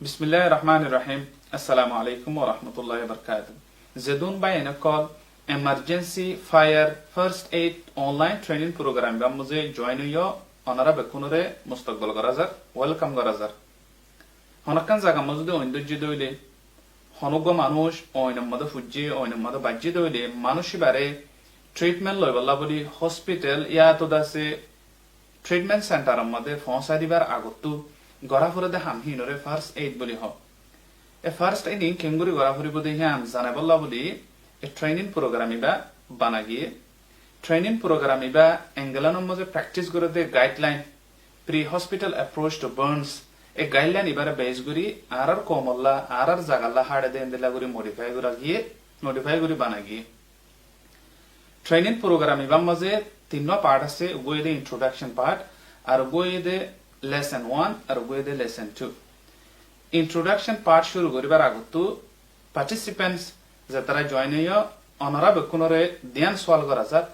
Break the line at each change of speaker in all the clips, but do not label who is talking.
Bismillahir Rahmanir Rahim. Assalamu alaikum wa rahmatullahi wa barakatuh. Zedun by call emergency fire first aid online training program. Muze join yo onara bekunure mustaqbal garazar welcome garazar. Honakan zaga muzde oindu jidoile honugo manush oinam mada fujji oinam mada bajji doile manushi bare treatment loy balla boli hospital ya to dase treatment center amade fonsa dibar agottu গরাফুরে দে হাম হিনরে first aid বলি হ এ first এইডিং কেঙ্গুরি গরাফুরি বদি হাম জানে বল্লা বলি এ training programme ইবা বানা গিয়ে training programme ইবা এঙ্গেলানোর মধ্যে practice করে দে guideline pre hospital approach to burns এ গাইডলাইন ইবারে বেস গুরি আর কমল্লা আর জাগাল্লা হাড়ে দে এন্দেলা গুরি মডিফাই গুরি বানা গিয়ে ট্রেনিং প্রোগ্রাম ইবা মধ্যে তিনটা পার্ট আছে উগোয়ে দে ইন্ট্রোডাকশন পার্ট আর উগোয়ে দে lesson 1 আর উগোয়ে lesson 2 introduction part শুরু করিবার আগতো participants যারা জয়েন হইও অনরা বেকুনরে ধ্যান সওয়াল করা যায়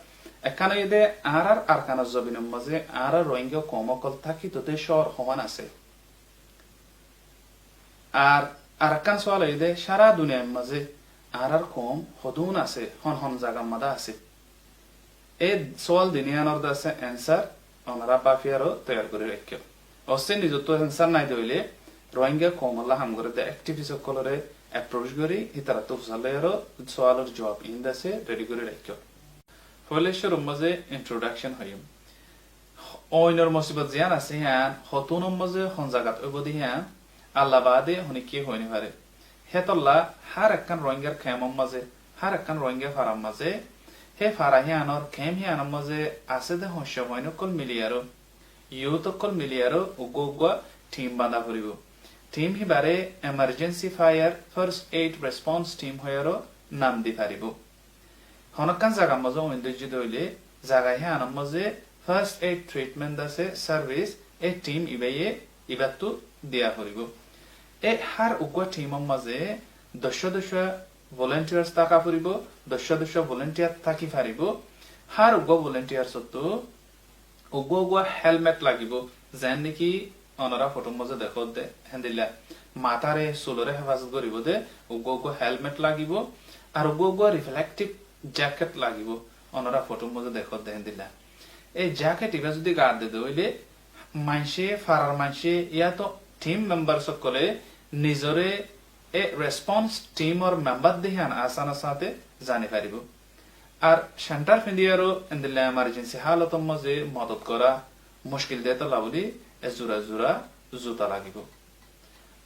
এখানে ইদে আর আরকানা জবিনের মাঝে আর রোহিঙ্গা কমকল থাকি তোতে শহর হওয়ান আছে আর আরকান সওয়াল ইদে সারা দুনিয়ার মাঝে আর কম হদুন আছে হন জায়গার মাঝে আছে এই সওয়াল দিনিয়ানোর দাসে অ্যানসার অনরা বাফিয়ারও তৈরি করে রাখিও অস্ট্রেন নিজত্ব অ্যানসার নাই দইলে রোহিঙ্গা কমল্লা হাম করে দে অ্যাক্টিভিটি সকলরে অ্যাপ্রোচ করি হিতারা তো সালেরও সওয়ালের জবাব ইন্দাসে রেডি করে রাখিও ফলেশ্বর মাঝে ইন্ট্রোডাকশন হইম ওইনর মুসিবত জিয়ান আছে হ্যাঁ হতুন মাঝে হন জায়গাত ওবদি হ্যাঁ আল্লাহ বাদে হনি কি হইনি পারে হেতল্লা হার একখান রোহিঙ্গার খেমম মাঝে হার একখান রোহিঙ্গা ফারাম মাঝে হে ফারাহিয়ানর খেম হিয়ানর মাঝে আছে দে হস্য হইনকল মিলিয়ারো ইউতকল মিলিয়ারো উগোগা টিম বাঁধা করিব টিম হিবারে emergency fire first aid response team হয়ারো নাম দি পারিব হনকান জায়গা মাঝে ঐন্দ্য দইলে জায়গায় হে আনম মাঝে ফার্স্ট এইড ট্রিটমেন্ট আছে সার্ভিস এ টিম ইবাতু দিয়া করিব এ হার উগা টিমম মাঝে দশ ভলেন্টিয়ার্স থাকা ফুরিব দশ ভলেন্টিয়ার থাকি পারিব হার উগা ভলেন্টিয়ার সত্য উগোগুয়া হেলমেট লাগিব যেন নেকি অনরা ফটোর মাঝে দেখো দে হেন্দিলা মাথারে চুলরে হেফাজত করিব দে উগোগুয়া হেলমেট লাগিব আর উগোগুয়া রিফ্লেক্টিভ জ্যাকেট লাগিব অনরা ফটোর মাঝে দেখো দে হেন্দিলা এই জ্যাকেট ইবা যদি গা দে দইলে মানসে ফারার মানসে ইয়া তো টিম মেম্বার সকলে নিজরে এ রেসপন্স টিমর মেম্বার দেহান আসান সাথে জানি পারিব আর সেন্টার ফিন্দিয়ারও এন্দিলা এমার্জেন্সি হালতর মাঝে মদত করা মুশকিল দিয়ে তো লাভলি জোড়া জুতা লাগিব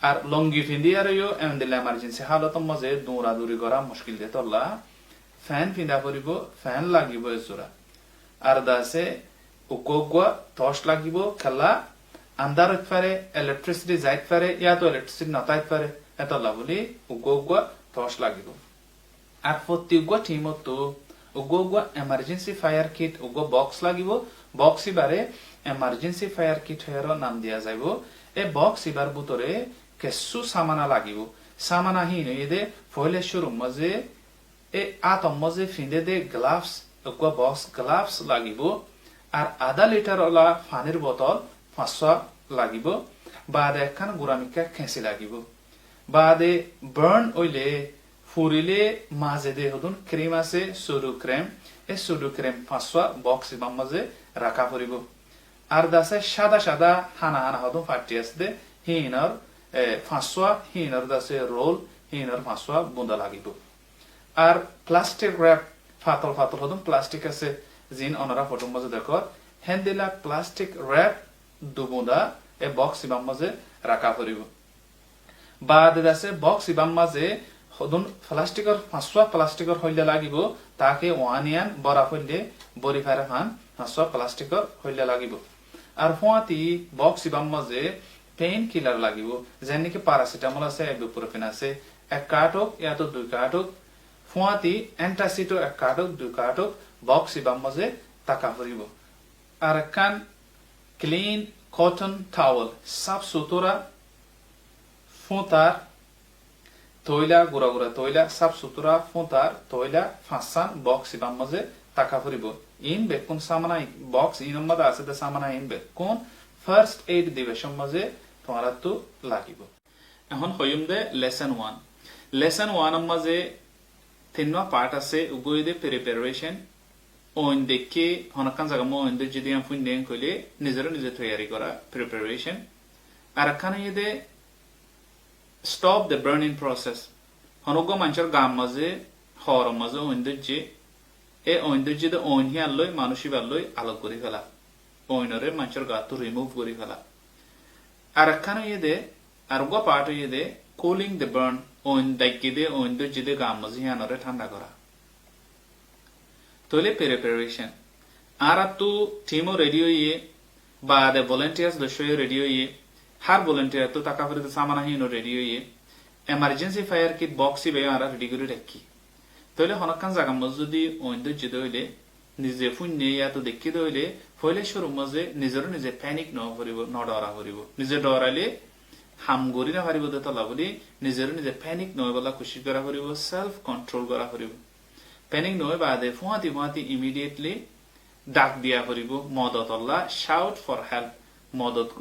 আর লঙ্গি ফিন্দিয়ারও এন্দিলা এমার্জেন্সি হালতর মাঝে দৌড়াদৌড়ি করা মুশকিল দিয়ে তো ফ্যান ফিন্দা করিব ফ্যান লাগিব জোড়া আর দাসে উকোগুয়া টর্চ লাগিব খেলা আন্দার হইতে পারে ইলেকট্রিসিটি যাইতে পারে ইয়া তো ইলেকট্রিসিটি নতাইতে পারে এত লাভলি উকোগুয়া টর্চ লাগিব আর প্রত্যেকগুয়া টিমত উগোগুয়া এমার্জেন্সি ফায়ার কিট উগো বক্স লাগিব বক্স ইবারে এমার্জেন্সি ফায়ার কিট হয়ার নাম দিয়া যাইব এ বক্স ইবার ভিতরে কিছু সামানা লাগিব সামানা হিন এদে ফয়লেশ্বর মাঝে এ আতম মাঝে ফিন্দে দে গ্লাভস উগো বক্স গ্লাভস লাগিব আর আধা লিটার ওলা পানির বোতল 500 লাগিব বাদে একখান গুড়ামিকা খেঁচি লাগিব বাদে বার্ন ওইলে ফুরিলে মাঝে দে হদুন ক্রিম আছে সুডু ক্রিম এ সুডু ক্রিম 500 বক্স ইবাম মাঝে রাখা পড়িব আর দাসে সাদা হানা হদুন ফাটি আছে দে হিনর 500 হিনর দাসে রোল হিনর 500 বুন্দা লাগিব আর প্লাস্টিক র‍্যাপ ফাতল হদুন প্লাস্টিক আছে জিন অনরা ফটো মাঝে দেখো হেন্দিলা প্লাস্টিক র‍্যাপ দুবুন্দা এ বক্স ইবাম মাঝে রাখা পড়িব বাদে দাসে বক্স ইবাম মাঝে হদুন প্লাস্টিকর 500 প্লাস্টিকর হইলে লাগিব তাকে ওয়ানিয়ান বরা হইলে বরি ফারে ফান 500 প্লাস্টিকর হইলে লাগিব আর ফোয়াতি বক্স ইবাম মাঝে পেইন কিলার লাগিব যেন নাকি প্যারাসিটামল আছে ইবুপ্রোফেন আছে এক কার্টক ইয়া তো দুই কার্টক ফোয়াতি অ্যান্টাসিডো এক কার্টক দুই কার্টক বক্স ইবাম মাঝে টাকা পড়িব আর কান ক্লিন কটন টাওয়েল সাফ সুতরা ফোঁতার তৈলা গুড়া তৈলা সাফ সুতরা ফোঁতার তৈলা ফাঁসান বক্স ইবাম মাঝে টাকা ফুরিব ইন বে কোন সামানা বক্স ইন মাঝে আছে তে সামানা ইন বে কোন ফার্স্ট এইড দিবে মাঝে তোমারা তো লাগিব এখন হইম দে লেসন 1 লেসন 1 এর মাঝে তিনটা পার্ট আছে উগই দে প্রিপারেশন ওন দেখে হনকান জায়গা মো ওন দে যদি আম ফুন দেন কইলে নিজে তৈরি করা প্রিপারেশন আর কানে দে stop the burning process হনগো মানুষের গাম মাঝে হর মাঝে ওন দে যে এ ওন দে যে ওন হি আলই মানুষই বালই আলোক করি ফেলা ওইনরে মানুষের গাতো রিমুভ করি ফেলা আর কানে দে আর গো পার্ট দে cooling the burn ওন দেখে দে ওন দে যে গাম মাঝে হিয়ানরে ঠান্ডা করা তোলে প্রিপারেশন আর তো টিমও রেডি হইয়ে বা দে ভলান্টিয়ার্স দশয় রেডি হইয়ে হার ভলান্টিয়ার তো টাকা ফেরত সামানা হিনো রেডি হইয়ে এমার্জেন্সি ফায়ার কিট বক্সই বে আর রেডি করে রাখি তোলে হনকান জায়গা মধ্যে যদি ওইন্দ যদি হইলে নিজে ফুন নিয়ে তো দেখি হইলে ফলে শুরু মাঝে নিজে প্যানিক ন করিব ন ডরা করিব নিজে ডরাইলে হাম গরি না পারিব দে তলা বলি নিজে প্যানিক নয় বলা খুশি করা করিব সেলফ কন্ট্রোল করা করিব প্যানিক নয় বাদে ফুয়াতি ইমিডিয়েটলি ডাক দিয়া করিব মদত আল্লাহ শাউট ফর হেল্প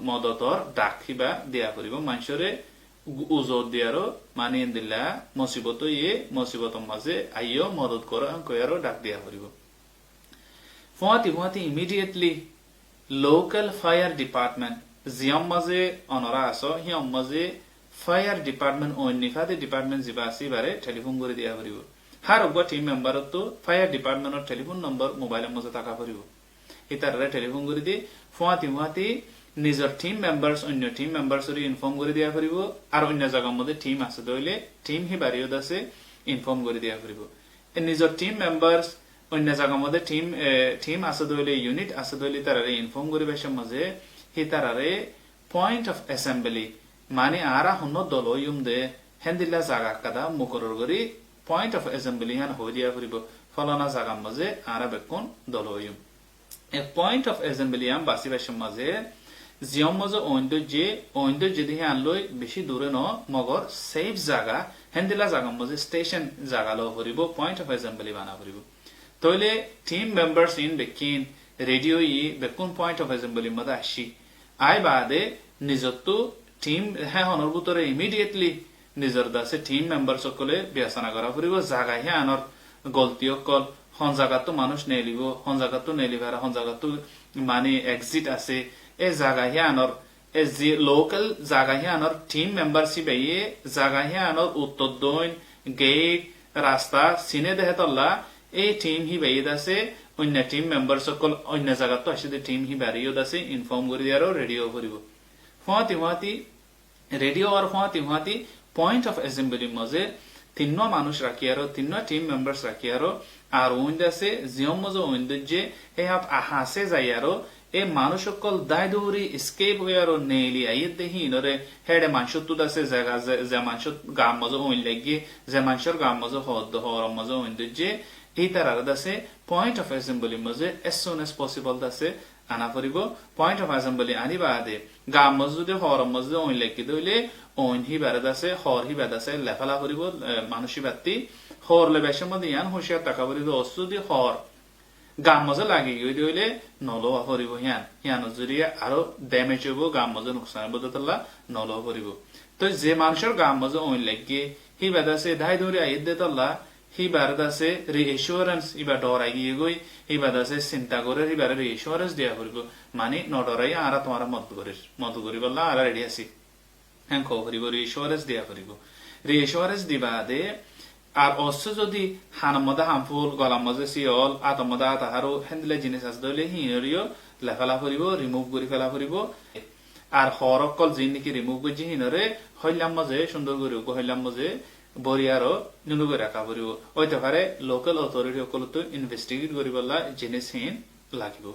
মদতর ডাক হিবা দিয়া করিব মানুষরে উজত দিয়ারো মানি দিল্লা মুসিবত ইয়ে মুসিবতর মাঝে আইও মদত করো কয়ারো ডাক দিয়া করিব ফুয়াতি ইমিডিয়েটলি লোকাল ফায়ার ডিপার্টমেন্ট জিয়ম মাঝে অনরা আছো হিয়ম মাঝে ফায়ার ডিপার্টমেন্ট অন্যফাতে ডিপার্টমেন্ট যিবা আছে বারে টেলিফোন করে দিয়া করিব হার অগবা টিম মেম্বারত তো ফায়ার ডিপার্টমেন্টের টেলিফোন নম্বর মোবাইলের মধ্যে থাকা করিব ইতারে টেলিফোন করে দি ফুয়াতি নিজের টিম মেম্বার্স অন্য টিম মেম্বার্সরে ইনফর্ম করে দিয়া করিব আর অন্য জায়গার মধ্যে টিম আছে দইলে টিম হি বাড়িও আছে ইনফর্ম করে দিয়া করিব নিজের টিম মেম্বার্স অন্য জায়গার মধ্যে টিম আছে দইলে ইউনিট আছে দইলে তারারে ইনফর্ম করিবার মাঝে হি তারারে পয়েন্ট অফ অ্যাসেম্বলি মানে আরা হন্ন দল ইউম দে হেন্দিল্লা জায়গা কাদা মুকরর করি পয়েন্ট অফ অ্যাসেম্বলি হান হই দিয়া করিব ফলানা জায়গার মাঝে আরা বেকুন দল ইউম এ পয়েন্ট অফ অ্যাসেম্বলি আম বাসিবার মাঝে জিয়ম মাঝে ওইন্দ যদি আনলই বেশি দূরে ন মগর সেফ জায়গা হেন্দিলা জায়গার মাঝে স্টেশন জায়গা লো করিব পয়েন্ট অফ অ্যাসেম্বলি বানা করিব তইলে টিম মেম্বার্স ইন বেকিন রেডিও ই বেকুন পয়েন্ট অফ অ্যাসেম্বলি মধ্যে আসি আই বাদে নিজতো টিম হ্যাঁ হনর ভিতরে ইমিডিয়েটলি নিজর দাসে টিম মেম্বার সকলে বিবেচনা করা করিব জায়গা হে আনর গলতি অকল হন জায়গাতো মানুষ নেলিব হন জায়গাতো নেলিবার হন জায়গাতো মানে এক্সিট আছে এ জায়গা হে আনর এ যে লোকাল জায়গা হে আনর টিম মেম্বারশিপ আইয়ে জায়গা হে আনর উত্তর দইন গেট রাস্তা সিনে দেহে তল্লা এই টিম হি বাইয়ে দাসে অন্য টিম মেম্বার সকল অন্য জায়গাতো আসে টিম হি বাড়িও দাসে ইনফর্ম করে দিয়ারও রেডিও করিব ফুয়াতি রেডিও আর ফুয়াতি পয়েন্ট অফ অ্যাসেম্বলি মাঝে তিন্ন মানুষ রাখি আরো তিন্ন টিম মেম্বার্স রাখি আরো আর ওইন্দ আছে জিয়ম মাঝে ওইন্দ যে হে হাত আহাসে যাই আরো এ মানুষ সকল দায় দৌড়ি স্কেপ হয়ে আরো নেইলি আইয়ে দেখি নরে হেডে মানুষের তুদ আছে জায়গা যে মানুষের গাম মাঝে ওইন লাগিয়ে যে মানুষের গাম মাঝে হর মাঝে ওইন্দ যে এই তার আছে পয়েন্ট অফ অ্যাসেম্বলি মাঝে এস সুন এস পসিবল আছে আনা করিব পয়েন্ট অফ অ্যাসেম্বলি আনিবা আদে গাম মাঝে যদি হর মাঝে ওইন লাগি দইলে ওইন হি বারাদ আছে হর হি বাদ আছে লেফালা করিব মানুষই বাতি হর লেবেশের মধ্যে ইয়ান হুঁশিয়ার টাকা করিব অস্তুদি হর গাম মাঝে লাগি গিয়ে দইলে নলো করিব হিয়ান যদি আরো ড্যামেজ হইব গাম মাঝে নুকসান বদতলা নলো করিব তো যে মানুষের গাম মাঝে ওইন লাগি হি বাদ আছে দায় দৌড়ি আইদ দে তল্লা হি বারাদ আছে রিএসুরেন্স ইবা ডরাই গিয়ে গই হি বাদ আছে চিন্তা করে হি বারে রিএসুরেন্স দিয়া করিব মানে নডরাই আরা তোমার মত করিবল্লা আরা রেডি আছি হ্যাঁ করিব রিএসুরেন্স দিয়া করিব রিএসুরেন্স দিবা দে আর অস যদি হানার মধ্যে হামফুল গলার মধ্যে সিয়ল আতর মধ্যে তাহারও হেন্দিলে জিনিস আছে দইলে হিনরিও লেফেলা করিব রিমুভ করে ফেলা করিব আর হরকল যি নাকি রিমুভ করছি হিনরে হইলাম মাঝে সুন্দর করিব হইলাম মাঝে বরিয়ারও নুনু করে রাখা করিব হইতে পারে লোকাল অথরিটি সকল তো ইনভেস্টিগেট করিবলা জিনিস হিন লাগিব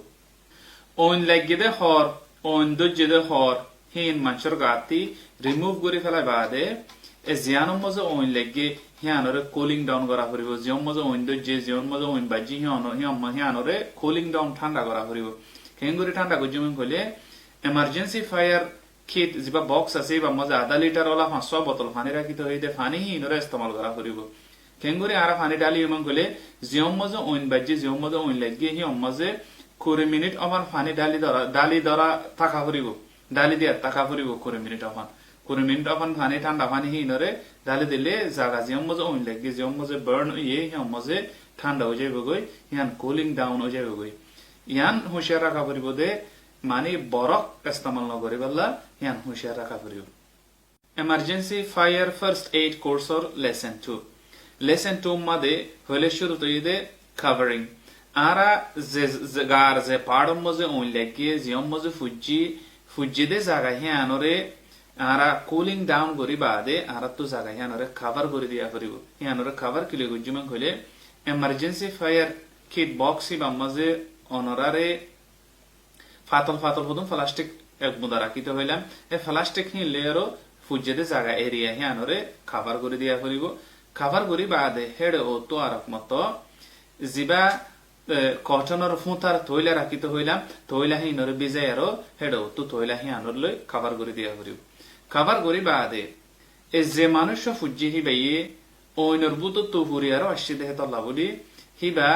ওইন লাগিয়ে দে হর ওইন দে হর হিন মানুষের গাতি রিমুভ করে ফেলা বাদে এ জিয়ানোর মাঝে ওইন লাগিয়ে হিয়ানরে কুলিং ডাউন করা করিব জিয়ম মাঝে ওইন যে জিয়ন মাঝে ওইন বাজি হিয়ানরে কুলিং ডাউন ঠান্ডা করা করিব কেঙ্গুরি ঠান্ডা করছি কইলে এমার্জেন্সি ফায়ার কিট যা বক্স আছে বা মাঝে আধা লিটার ওলা 500 বোতল পানি রাখিতে হইতে পানি হিনরে ইস্তেমাল করা করিব কেঙ্গুরি আর পানি ডালি এমন কইলে জিয়ম মাঝে ওইন বাজি জিয়ম মাঝে ওইন লাগিয়ে হিয়ম মাঝে 20 মিনিট আমার পানি ডালি ধরা থাকা করিব ডালি দিয়া থাকা করিব 20 মিনিট আমার 20 মিনিট অফান পানি ঠান্ডা পানি হিনরে ডালি দিলে জাগা জিয়ম মজে ওইন লাগি জিয়ম মজে বার্ন ইয়ে হিয়ম মজে ঠান্ডা হয়ে যাবে গই ইয়ান কুলিং ডাউন হয়ে যাবে গই ইয়ান হুঁশিয়ার রাখা পড়িব দে মানে বরফ ইস্তেমাল নকরি বললা ইয়ান হুঁশিয়ার রাখা পড়িব এমার্জেন্সি ফায়ার ফার্স্ট এইড কোর্সর লেসন 2 লেসন 2 মাদে হলে শুরু তো ইদে কভারিং আরা যে গার যে পাড়ম মজে ওইন লাগি জিয়ম মজে ফুজি দে জাগা হিয়ানরে আরা কুলিং ডাউন করি বাদে আরা তো জাগা হিয়ানরে কভার করে দিয়া পড়িব হিয়ানরে কভার কিলে গুজুমান হলে emergency fire kit box বা মাঝে অনরারে ফাতল হদুম প্লাস্টিক এক মুদা রাখিতে হইলাম এই প্লাস্টিক হি লেয়ারও ফুজেদে জায়গা এরিয়া হি আনরে খাবার করে দিয়া করিব খাবার করি বাদে হেড ও তো আরক মত জিবা কটনের ফুতার তৈলা রাখিতে হইলাম তৈলা হি নরে বিজাই আরো হেড ও তো তৈলা হি আনর লই খাবার করে দিয়া করিব খাবার করি বাদে এ যে মানুষ ফুজি হি বাইয়ে ওইনর বুতো তো হুরিয়ারও আসছে দেহে তল্লা বলি হিবা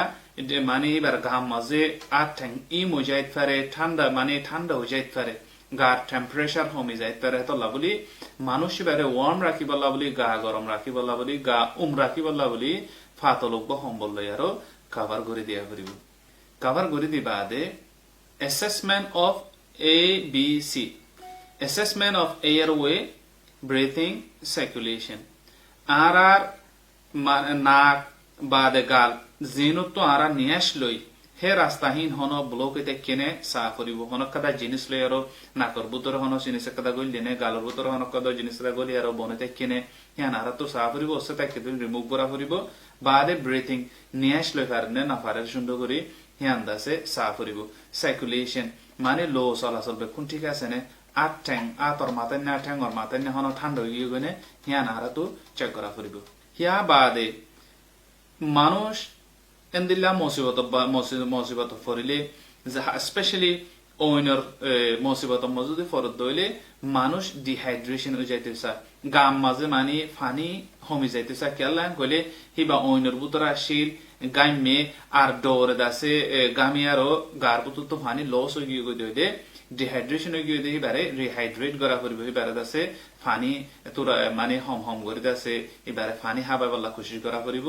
মানে হিবার ঘাম মাঝে আঠ্যাং ই মজাইত পারে ঠান্ডা মানে ঠান্ডা হয়ে যাইত পারে গার টেম্পারেচার কমে যাইত পারে তল্লা বলি মানুষ হিবারে ওয়ার্ম রাখি বললা বলি গা গরম রাখি বললা বলি গা রাখি বললা বলি ফাতলক বা সম্বল লই আরো কাভার করে দিয়া করিব কাভার করে দিবা দে assessment of ABC assessment of airway breathing circulation আর নাক বাদে গাল জিনুত তো আরা নিয়াস লই হে রাস্তাহীন হন ব্লক এতে কেনে সাফ করিব হন কাদা জিনিস লই আরো নাকর বুতর হন জিনিস কাদা গল দিনে গালর বুতর হন কাদা জিনিস গলি আরো বনেতে কেনে হিয়ান আরা তো সাফ করিব ওসে তাকে দিন রিমুভ করা করিব বাদে ব্রিথিং নিয়াস লই পারনে না পারে সুন্দর করি হিয়ান দাসে সাফ করিব সার্কুলেশন মানে লো চলাচল বেকুন ঠিক আছে নে আট ঠ্যাং আতর মাথায় না ঠ্যাং ওর মাথায় না হন ঠান্ডা হয়ে গিয়ে হিয়ান আরা তো চেক করা করিব হিয়া বাদে মানুষ এন্দিল্লা মুসিবত ফরিলে স্পেশালি ওইনর মুসিবত মজুদি ফরত দইলে মানুষ ডিহাইড্রেশন হয়ে যাইতেছা গাম মাঝে মানে ফানি হমি যাইতেছা কেলান কইলে হিবা ওইনর বুতরা শিল গাইমে আর ডোরে দাসে গামিয়ারও গার বুতর তো ফানি লস হয়ে গিয়ে দইলে ডিহাইড্রেশন হয়ে গিয়ে দেখি বারে রিহাইড্রেট করা করিব এবারে দাসে ফানি তোরা মানে হম করে দাসে এবারে ফানি হাবাই বল্লা খুশি করা করিব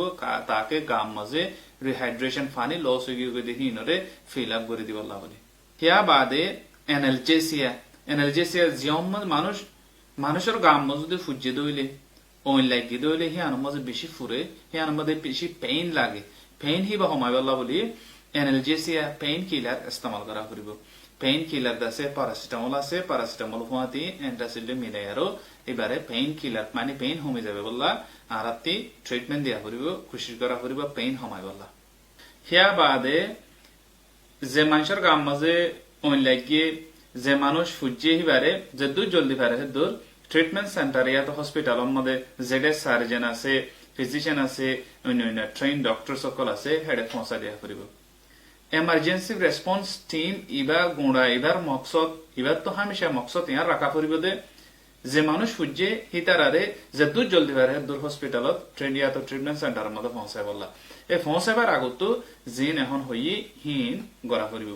তাকে গাম মাঝে রিহাইড্রেশন ফানি লস হয়ে গিয়ে দেখি ইনরে ফিল আপ করে দিব বল্লা বলি হিয়া বাদে এনালজেসিয়া জিয়ম মানুষের গাম মাঝে যদি ফুজে দইলে ওইন লাগি দইলে হিয়ান মাঝে বেশি ফুরে হিয়ান মাঝে বেশি পেইন লাগে পেইন হিবা হমাই বল্লা বলি এনালজেসিয়া পেইন কিলার ইস্তেমাল করা করিব পেইন কিলার দাসে প্যারাসিটামল আছে প্যারাসিটামল ফুয়াতি অ্যান্টাসিড মিলাই আরো এবারে পেইন কিলার মানে পেইন হমে যাবে বললা আর আপনি ট্রিটমেন্ট দিয়া করিব খুশি করা করিব পেইন হমাই বললা হিয়া বাদে যে মানুষের গাম মাঝে ওইন লাগিয়ে যে মানুষ ফুজিয়ে হিবারে যে দূর জলদি পারে দূর ট্রিটমেন্ট সেন্টার ইয়া তো হসপিটালের মধ্যে যেডে সার্জন আছে ফিজিশিয়ান আছে অন্য ট্রেন ডক্টর সকল আছে হেডে পৌঁছা দিয়া করিব emergency response team ইবা গুঁড়া ইবার মকসদ ইবার তো হামেশা মকসদ ইয়ার রাখা পড়িব দে যে মানুষ ফুজে হিতারারে যে দূর জলদি পারে দূর হসপিটালত ট্রেন ইয়া তো ট্রিটমেন্ট সেন্টারের মধ্যে পৌঁছায় বললা এই পৌঁছাবার আগত জিন এখন হই হিন গড়া পড়িব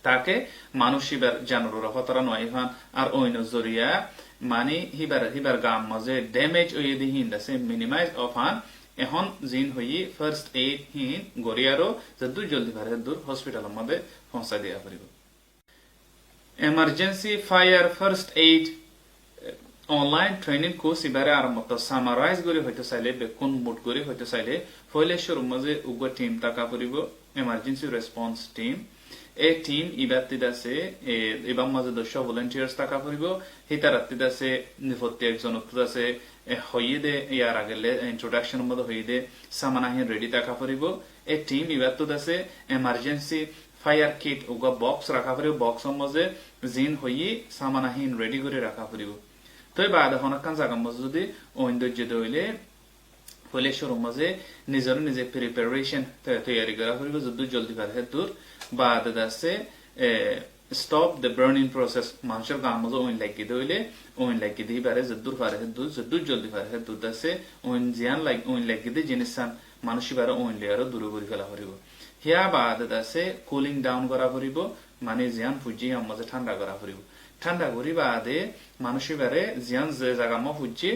তাকে মানুষ হিবার জানুর হতরা নয় হান আর অন্য জরিয়া মানে হিবার গাম মাঝে ড্যামেজ ওই দিহিন দাসে মিনিমাইজ অফ হান এখন জিন হই ফার্স্ট এইড হিন গরিয়ারো যে দূর জলদি পারে দূর হসপিটালের মধ্যে পৌঁছা দিয়া পারিব emergency fire first aid online training course ইবারে আরম্ভ তো সামারাইজ করে হইতে চাইলে বেকুন মুড করে হইতে চাইলে ফইলে শুরু মাঝে উগ্র টিম টাকা পড়িব এমার্জেন্সি রেসপন্স টিম এই টিম ইবাতি দাসে এবার মাঝে 200 ভলান্টিয়ার্স টাকা পড়িব হিতারাতি দাসে নিফতি একজন দাসে হইয়ে দে ইয়ার আগেলে ইন্ট্রোডাকশন মধ্যে হইয়ে দে সামানাহিন রেডি টাকা পড়িব এই টিম ইবাতো দাসে এমার্জেন্সি ফায়ার কিট উগা বক্স রাখা পড়িব বক্সের মাঝে জিন হইয়ে সামানাহিন রেডি করে রাখা পড়িব তো বাদ হনকান জায়গা মাঝে যদি ঐন্দর্য দইলে ফলে শুরু মাঝে নিজের নিজে প্রিপারেশন তৈরি করা পড়িব যদি জলদি পারে দূর বাদ দাসে stop the burning process মানুষের গাম মাঝে ওইন লাগি দইলে ওইন লাগি দিই পারে যদ্দুর পারে যদ্দুর জলদি পারে দুধ দাসে ওইন জিয়ান ওইন লাগি দিয়ে জিনিসান মানুষ পারে ওইন লেয়ারও দূর করে ফেলা পড়িব হিয়া বাদ দাসে কুলিং ডাউন করা পড়িব মানে জিয়ান ফুজি মাঝে ঠান্ডা করা পড়িব ঠান্ডা করি বাদে মানুষিবারে জিয়ান যে জায়গা ম ফুজি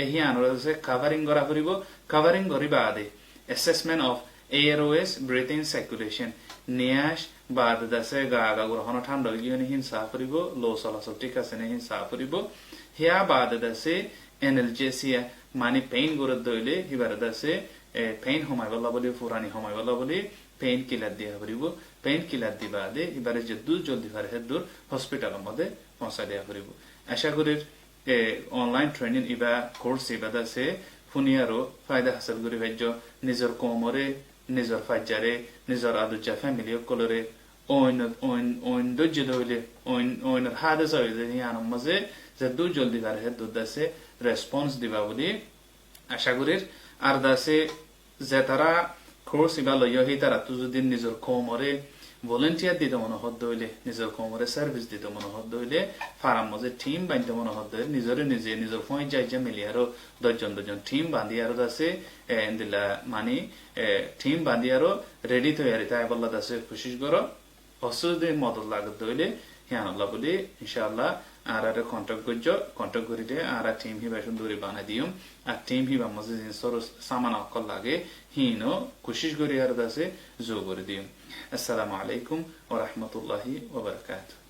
এহি আনর আছে কাভারিং করা করিব কাভারিং করি বাদে assessment of AROS breathing circulation নিয়াস বাদ দাসে গা গ্রহণ ঠান্ডা গিয়ে হিংসা করিব লো চলাচল ঠিক আছে নে হিংসা করিব হিয়া বাদ দাসে এনালজেসিয়া মানে পেইন করে দইলে হিবার দাসে পেইন সময় বলা বলি পুরানি সময় বলা বলি পেইন কিলার দিয়া করিব পেইন কিলার দিবা দে এবারে যে দূর জলদি পারে হে দূর হসপিটালের মধ্যে পৌঁছা দেয়া করিব আশা করি অনলাইন ট্রেনিং ইবা কোর্স ইবা দাসে ফুনিয়ারও ফায়দা হাসিল করি ভাজ্য নিজের কোমরে নিজের ফাজ্জারে নিজের আদুজা ফ্যামিলি কলরে ওইন দজ্জি দইলে ওইনের হাদে হইলে ইয়ানোর মাঝে যে দূর জলদি পারে হে দূর দাসে রেসপন্স দিবা বলি আশা করি আর দাসে যে তারা কোর্স ইবা লইয়া হি তারা তো যদি নিজের কোমরে ভলেন্টিয়ার দিতে মনে হত দইলে নিজের কোমরে সার্ভিস দিতে মনে হত দইলে ফারাম মধ্যে টিম বাঁধতে মনে হত দইলে নিজের ফোন যাই মিলি আরো দশজন টিম বাঁধি আরো দাসে দিলা মানে টিম বাঁধি আরো রেডি তৈরি তাই বললা দাসে কোশিশ করো অসুবিধে মদত লাগত দইলে হিয়ান আল্লাহ বলি ইনশাআল্লাহ আর কন্ট্যাক্ট করিলে আর টিম হিবা সুন্দরী বানাই দিম আর টিম হিবা মধ্যে জিনিসর সামান অকল লাগে হিনো কোশিশ করি আর দাসে জো করে দিম আসসালামু আলাইকুম ওয়া রাহমাতুল্লাহি ওয়া বারাকাতুহু